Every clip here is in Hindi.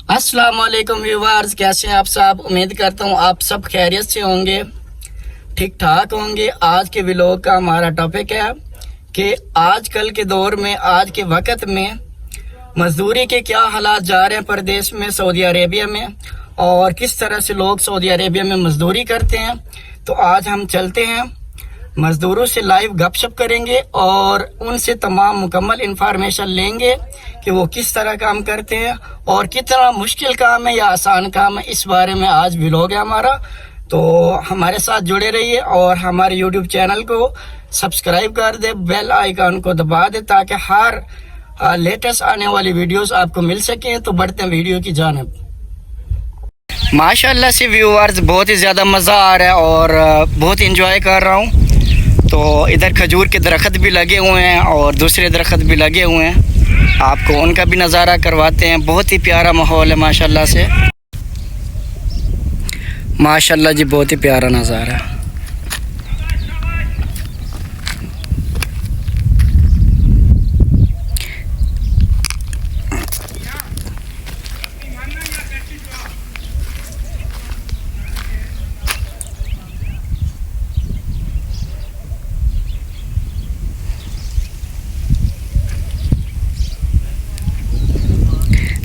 अस्सलाम वालेकुम व्यूअर्स, कैसे हैं आप सब। उम्मीद करता हूँ आप सब खैरियत से होंगे, ठीक ठाक होंगे। आज के व्लॉग का हमारा टॉपिक है कि आजकल के दौर में, आज के वक्त में मजदूरी के क्या हालात जा रहे हैं परदेश में, सऊदी अरेबिया में, और किस तरह से लोग सऊदी अरेबिया में मजदूरी करते हैं। तो आज हम चलते हैं, मजदूरों से लाइव गपशप करेंगे और उनसे तमाम मुकम्मल इंफॉर्मेशन लेंगे कि वो किस तरह काम करते हैं और कितना मुश्किल काम है या आसान काम है। इस बारे में आज व्लॉग है हमारा, तो हमारे साथ जुड़े रहिए और हमारे यूट्यूब चैनल को सब्सक्राइब कर दे, बेल आइकन को दबा दे ताकि हर लेटेस्ट आने वाली वीडियोस आपको मिल सकें। तो बढ़ते हैं वीडियो की जानिब। माशाल्लाह से व्यूअर्स, बहुत ही ज़्यादा मज़ा आ रहा है और बहुत इंजॉय कर रहा हूँ। तो इधर खजूर के दरख्त भी लगे हुए हैं और दूसरे दरख्त भी लगे हुए हैं, आपको उनका भी नज़ारा करवाते हैं। बहुत ही प्यारा माहौल है माशाल्लाह से, माशाल्लाह जी, बहुत ही प्यारा नज़ारा है।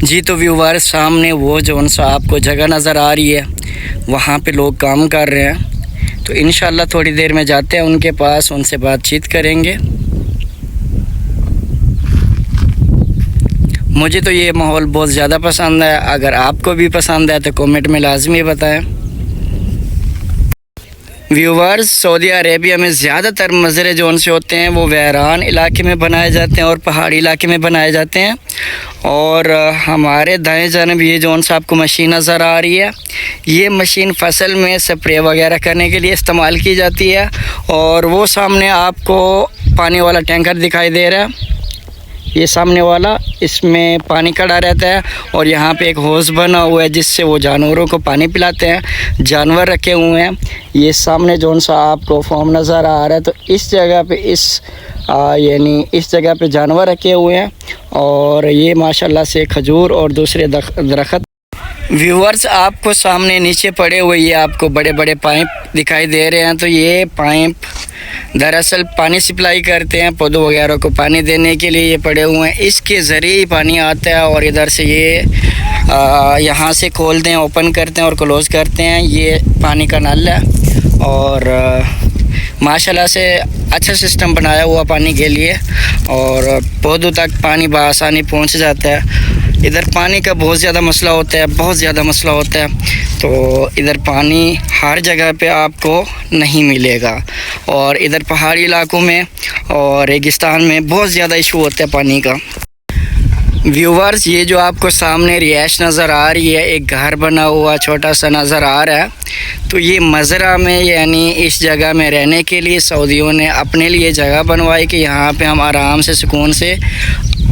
जी तो व्यूअर्स, सामने वो जो सा आपको जगह नज़र आ रही है, वहाँ पे लोग काम कर रहे हैं। तो इंशाल्लाह थोड़ी देर में जाते हैं उनके पास, उनसे बातचीत करेंगे। मुझे तो ये माहौल बहुत ज़्यादा पसंद है। अगर आपको भी पसंद है तो कमेंट में लाजमी बताएं। व्यूअर्स, सऊदी अरेबिया में ज़्यादातर मज़रे जो उनसे होते हैं वो वैरान इलाके में बनाए जाते हैं और पहाड़ी इलाके में बनाए जाते हैं। और हमारे दाएं जानब ये जो सा आपको मशीन नज़र आ रही है, ये मशीन फसल में स्प्रे वगैरह करने के लिए इस्तेमाल की जाती है। और वो सामने आपको पानी वाला टैंकर दिखाई दे रहा है, ये सामने वाला, इसमें पानी खड़ा रहता है और यहाँ पे एक होस बना हुआ है जिससे वो जानवरों को पानी पिलाते हैं। जानवर रखे हुए हैं। ये सामने जो सा आपको फॉर्म नज़र आ रहा है, तो इस जगह पे यानी इस जगह पे जानवर रखे हुए हैं। और ये माशाल्लाह से खजूर और दूसरे दरख्त। व्यूअर्स, आपको सामने नीचे पड़े हुए ये आपको बड़े बड़े पाइप दिखाई दे रहे हैं। तो ये पाइप दरअसल पानी सप्लाई करते हैं, पौधों वगैरह को पानी देने के लिए ये पड़े हुए हैं। इसके ज़रिए ही पानी आता है और इधर से ये यहाँ से खोलते हैं, ओपन करते हैं और क्लोज़ करते हैं। ये पानी का नल है और माशाल्लाह से अच्छा सिस्टम बनाया हुआ पानी के लिए, और पौधों तक पानी बआसानी पहुँच जाता है। इधर पानी का बहुत ज़्यादा मसला होता है, बहुत ज़्यादा मसला होता है। तो इधर पानी हर जगह पे आपको नहीं मिलेगा, और इधर पहाड़ी इलाकों में और रेगिस्तान में बहुत ज़्यादा इशू होता है पानी का। व्यूअर्स, ये जो आपको सामने रिहाइश नज़र आ रही है, एक घर बना हुआ छोटा सा नज़र आ रहा है। तो ये मज़रा में, यानी इस जगह में रहने के लिए सऊदियों ने अपने लिए जगह बनवाई कि यहाँ पे हम आराम से सुकून से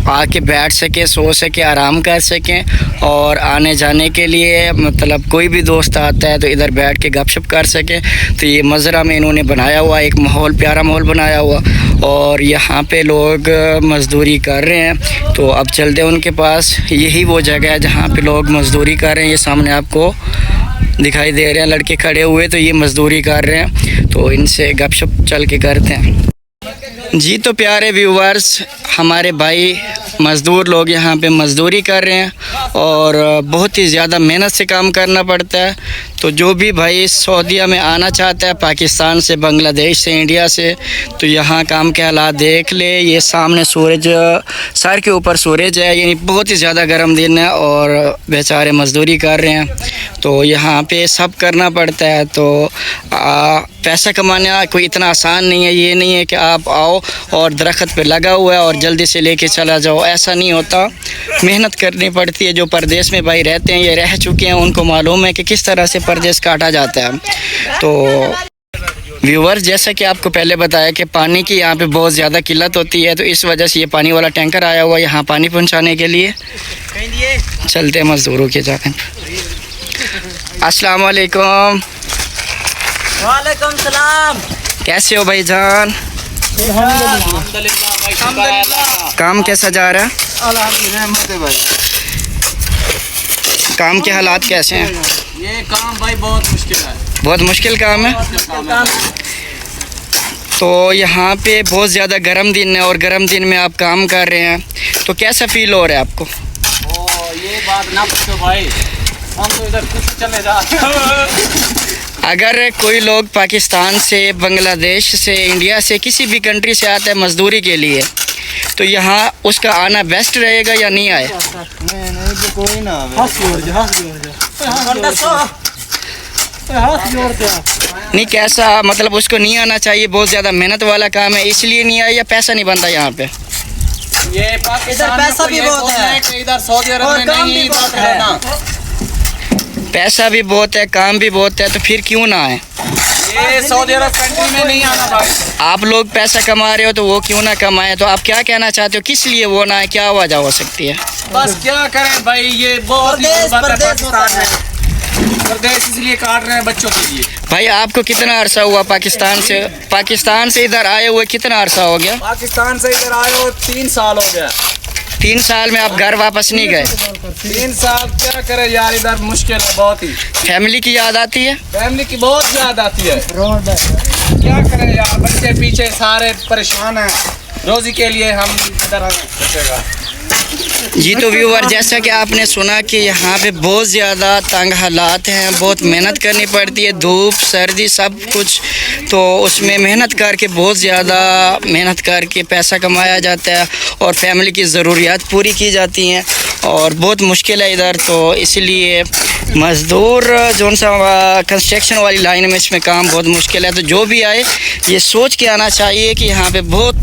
आके बैठ सकें, सो सकें, आराम कर सकें। और आने जाने के लिए मतलब कोई भी दोस्त आता है तो इधर बैठ के गपशप कर सकें। तो ये मज़रा में इन्होंने बनाया हुआ एक माहौल, प्यारा माहौल बनाया हुआ, और यहाँ पे लोग मज़दूरी कर रहे हैं। तो अब चलते हैं उनके पास। यही वो जगह है जहाँ पे लोग मज़दूरी कर रहे हैं। ये सामने आपको दिखाई दे रहे हैं लड़के खड़े हुए, तो ये मज़दूरी कर रहे हैं। तो इनसे गपशप चल के करते हैं। जी तो प्यारे व्यूअर्स, हमारे भाई मज़दूर लोग यहाँ पे मज़दूरी कर रहे हैं और बहुत ही ज़्यादा मेहनत से काम करना पड़ता है। तो जो भी भाई सऊदीया में आना चाहता है, पाकिस्तान से, बांग्लादेश से, इंडिया से, तो यहाँ काम के हालात देख ले। ये सामने सूरज, सर के ऊपर सूरज है, यानी बहुत ही ज़्यादा गर्म दिन है और बेचारे मज़दूरी कर रहे हैं। तो यहाँ पे सब करना पड़ता है। तो पैसा कमाना कोई इतना आसान नहीं है। ये नहीं है कि आप आओ और दरख्त पे लगा हुआ है और जल्दी से लेके चला जाओ, ऐसा नहीं होता। मेहनत करनी पड़ती है। जो परदेश में भाई रहते हैं, ये रह चुके हैं, उनको मालूम है कि किस तरह से परदेश काटा जाता है। तो व्यूअर्स, जैसा कि आपको पहले बताया कि पानी की यहाँ पे बहुत ज़्यादा किल्लत होती है, तो इस वजह से ये पानी वाला टैंकर आया हुआ है यहाँ पानी पहुँचाने के लिए। चलते हैं मज़दूरों के जाकर। अस्सलाम वालेकुम। वालेकुम सलाम। कैसे हो भाईजान? अल्हम्दुलिल्लाह। काम कैसा जा रहा है? अल्हम्दुलिल्लाह भाई। काम के हालात कैसे हैं? ये काम भाई बहुत मुश्किल है। बहुत मुश्किल काम है। तो यहाँ पे बहुत ज़्यादा गर्म दिन है और गर्म दिन में आप काम कर रहे हैं, तो कैसा फील हो रहा है आपको? ओ ये बात ना पूछो भाई, हम तो इधर कुछ चले जा। अगर कोई लोग पाकिस्तान से, बांग्लादेश से, इंडिया से, किसी भी कंट्री से आता है मज़दूरी के लिए, तो यहाँ उसका आना बेस्ट रहेगा या नहीं आए? कोई ना नहीं, कैसा मतलब उसको नहीं आना चाहिए? बहुत ज़्यादा मेहनत वाला काम है इसलिए नहीं आया, या पैसा नहीं बनता यहाँ पे? ये पाकिस्तान इधर पैसा भी बहुत है, इधर सऊदी अरब में नहीं बात है ना। पैसा भी बहुत है, काम भी बहुत है, तो फिर क्यों ना आए? ये सऊदी अरब कंट्री में नहीं आना भाई। आप लोग पैसा कमा रहे हो तो वो क्यों ना कमाए? तो आप क्या कहना चाहते हो, किस लिए वो ना आए, क्या वजह हो सकती है? बस क्या करें भाई, ये बहुत परदेश इसलिए काट रहे हैं बच्चों के लिए। भाई आपको कितना अरसा हुआ पाकिस्तान से इधर आए हुए कितना अरसा हो गया? पाकिस्तान से इधर आए हो 3 साल हो गया। 3 साल में आप घर वापस नहीं गए? 3 साल क्या करें यार, इधर मुश्किल है बहुत ही। फैमिली की याद आती है? फैमिली की बहुत याद आती है। क्या करें यार, बच्चे पीछे सारे परेशान हैं, रोजी के लिए हम इधर आए। जी तो व्यूअर, जैसा कि आपने सुना कि यहाँ पे बहुत ज़्यादा तंग हालात हैं, बहुत मेहनत करनी पड़ती है, धूप सर्दी सब कुछ, तो उसमें मेहनत करके बहुत ज़्यादा मेहनत करके पैसा कमाया जाता है और फैमिली की ज़रूरियात पूरी की जाती हैं, और बहुत मुश्किल है इधर। तो इसलिए मज़दूर जो सा कंस्ट्रक्शन वाली लाइन में इसमें काम बहुत मुश्किल है, तो जो भी आए ये सोच के आना चाहिए कि यहाँ पे बहुत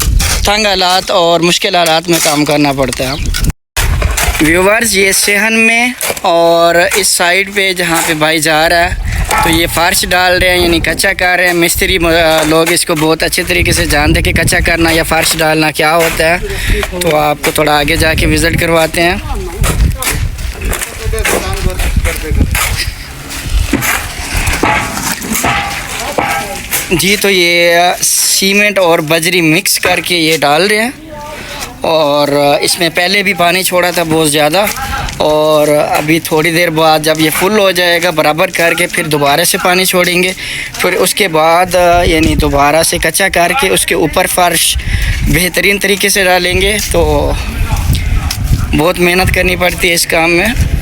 तंग हालात और मुश्किल हालात में काम करना पड़ता है। व्यूवर्स, ये सेहन में और इस साइड पे जहाँ पे भाई जा रहा है, तो ये फर्श डाल रहे हैं, यानी कच्चा कर रहे हैं। मिस्त्री लोग इसको बहुत अच्छे तरीके से जानते हैं कि कच्चा करना या फर्श डालना क्या होता है, तो आपको थोड़ा आगे जाके विज़िट करवाते हैं। जी तो ये सीमेंट और बजरी मिक्स करके ये डाल रहे हैं, और इसमें पहले भी पानी छोड़ा था बहुत ज़्यादा, और अभी थोड़ी देर बाद जब ये फुल हो जाएगा बराबर करके फिर दोबारा से पानी छोड़ेंगे, फिर उसके बाद यानी दोबारा से कच्चा करके उसके ऊपर फर्श बेहतरीन तरीके से डालेंगे। तो बहुत मेहनत करनी पड़ती है इस काम में।